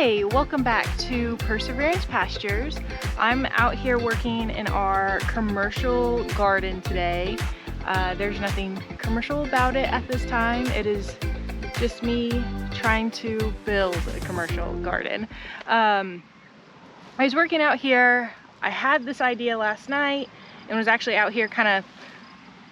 Hey, welcome back to Perseverance Pastures. I'm out here working in our commercial garden today. There's nothing commercial about it at this time. It is just me trying to build a commercial garden. I was working out here. I had this idea last night and was actually out here kind of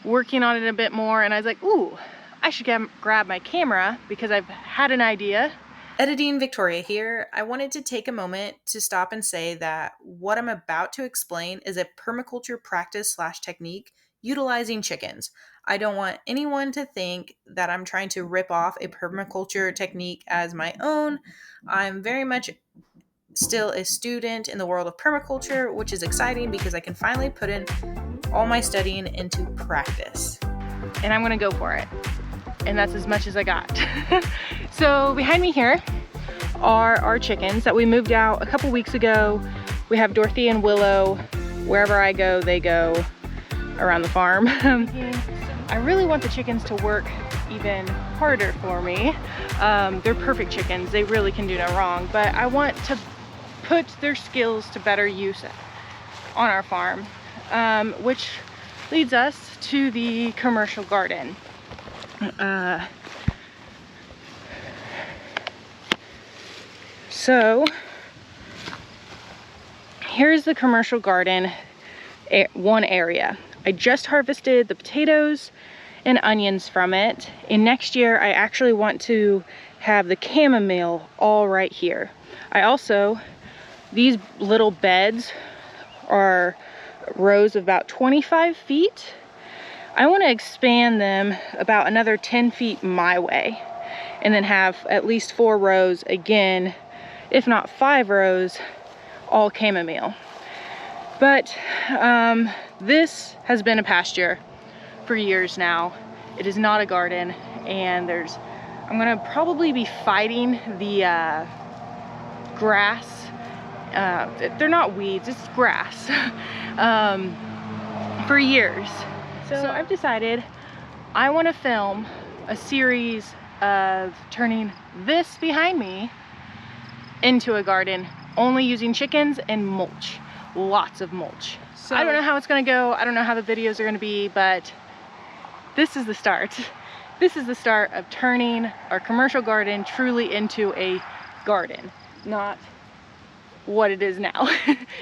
working on it a bit more, and I was like, ooh, I should grab my camera because I've had an idea. Editing Victoria here. I wanted to take a moment to stop and say that what I'm about to explain is a permaculture practice/technique utilizing chickens. I don't want anyone to think that I'm trying to rip off a permaculture technique as my own. I'm very much still a student in the world of permaculture, which is exciting because I can finally put in all my studying into practice. And I'm gonna go for it. And that's as much as I got. So behind me here are our chickens that we moved out a couple weeks ago. We have Dorothy and Willow. Wherever I go, they go around the farm. I really want the chickens to work even harder for me. They're perfect chickens. They really can do no wrong, but I want to put their skills to better use on our farm, which leads us to the commercial garden. So here's the commercial garden, one area. I just harvested the potatoes and onions from it, and next year I actually want to have the chamomile all right here. These little beds are rows of about 25 feet. I want to expand them about another 10 feet my way, and then have at least 4 rows again, if not 5 rows, all chamomile. But this has been a pasture for years now. It is not a garden, and I'm gonna probably be fighting the grass. They're not weeds, it's grass, for years. So I've decided I want to film a series of turning this behind me into a garden, only using chickens and mulch, lots of mulch. So I don't know how it's going to go. I don't know how the videos are going to be, but this is the start. This is the start of turning our commercial garden truly into a garden, not what it is now.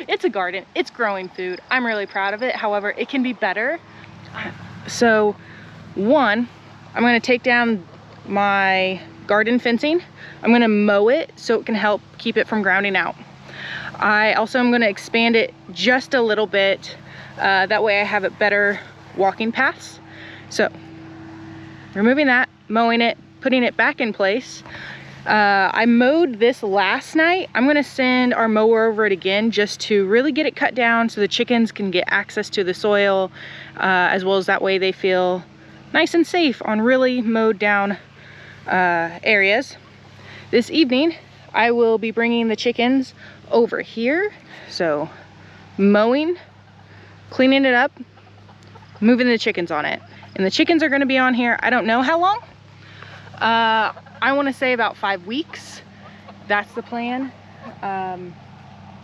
It's a garden, it's growing food. I'm really proud of it. However, it can be better. So one, I'm going to take down my garden fencing. I'm going to mow it so it can help keep it from grounding out. I also am going to expand it just a little bit. That way I have it better walking paths. So removing that, mowing it, putting it back in place. I mowed this last night. I'm gonna send our mower over it again just to really get it cut down so the chickens can get access to the soil, as well as that way they feel nice and safe on really mowed down areas. This evening, I will be bringing the chickens over here. So mowing, cleaning it up, moving the chickens on it. And the chickens are gonna be on here, I don't know how long. I want to say about 5 weeks. That's the plan.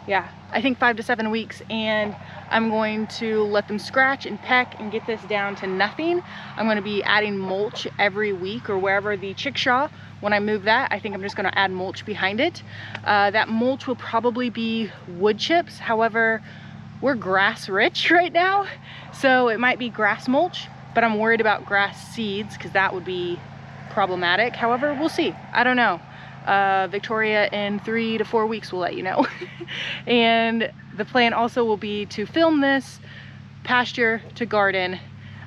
Yeah, I think 5 to 7 weeks, and I'm going to let them scratch and peck and get this down to nothing. I'm going to be adding mulch every week, or wherever the chickshaw, when I move that, I think I'm just going to add mulch behind it. That mulch will probably be wood chips. However, we're grass rich right now, so it might be grass mulch, but I'm worried about grass seeds because that would be problematic. However, we'll see. I don't know. Victoria in 3 to 4 weeks will let you know. And the plan also will be to film this pasture to garden,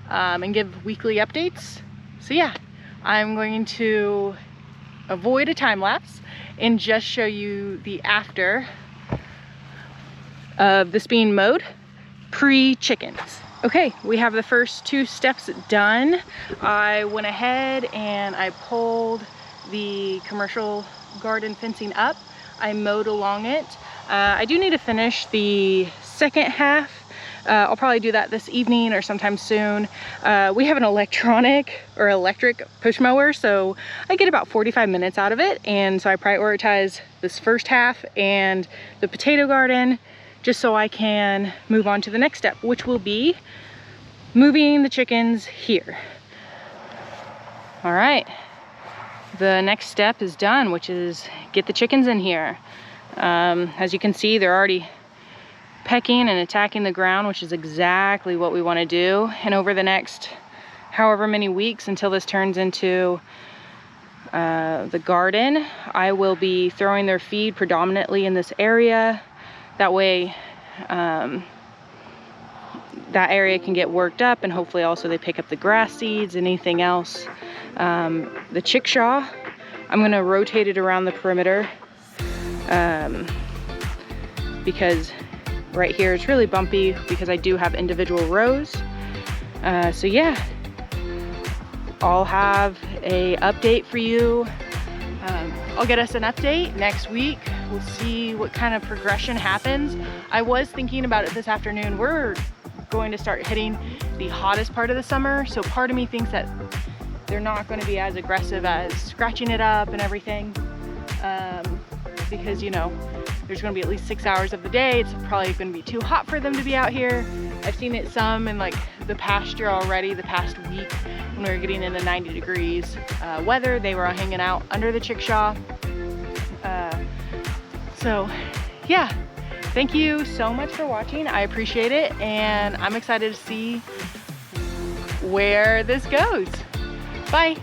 and give weekly updates. So yeah, I'm going to avoid a time lapse and just show you the after of this being mowed, pre-chickens. Okay, we have the first 2 steps done. I went ahead and I pulled the commercial garden fencing up. I mowed along it. I do need to finish the second half I'll probably do that this evening or sometime soon. We have an electric push mower, so I get about 45 minutes out of it, and so I prioritize this first half and the potato garden just so I can move on to the next step, which will be moving the chickens here. All right, the next step is done, which is get the chickens in here. As you can see, they're already pecking and attacking the ground, which is exactly what we want to do. And over the next however many weeks until this turns into the garden, I will be throwing their feed predominantly in this area. That way that area can get worked up, and hopefully also they pick up the grass seeds, anything else. The chickshaw, I'm going to rotate it around the perimeter because right here it's really bumpy because I do have individual rows. So yeah, I'll have a update for you. I'll get us an update next week. We'll see what kind of progression happens. I was thinking about it this afternoon. We're going to start hitting the hottest part of the summer, so part of me thinks that they're not going to be as aggressive as scratching it up and everything, because, you know, there's going to be at least 6 hours of the day. It's probably going to be too hot for them to be out here. I've seen it some in like the pasture already the past week when we were getting into 90 degrees weather. They were hanging out under the chickshaw. So yeah, thank you so much for watching. I appreciate it, and I'm excited to see where this goes. Bye.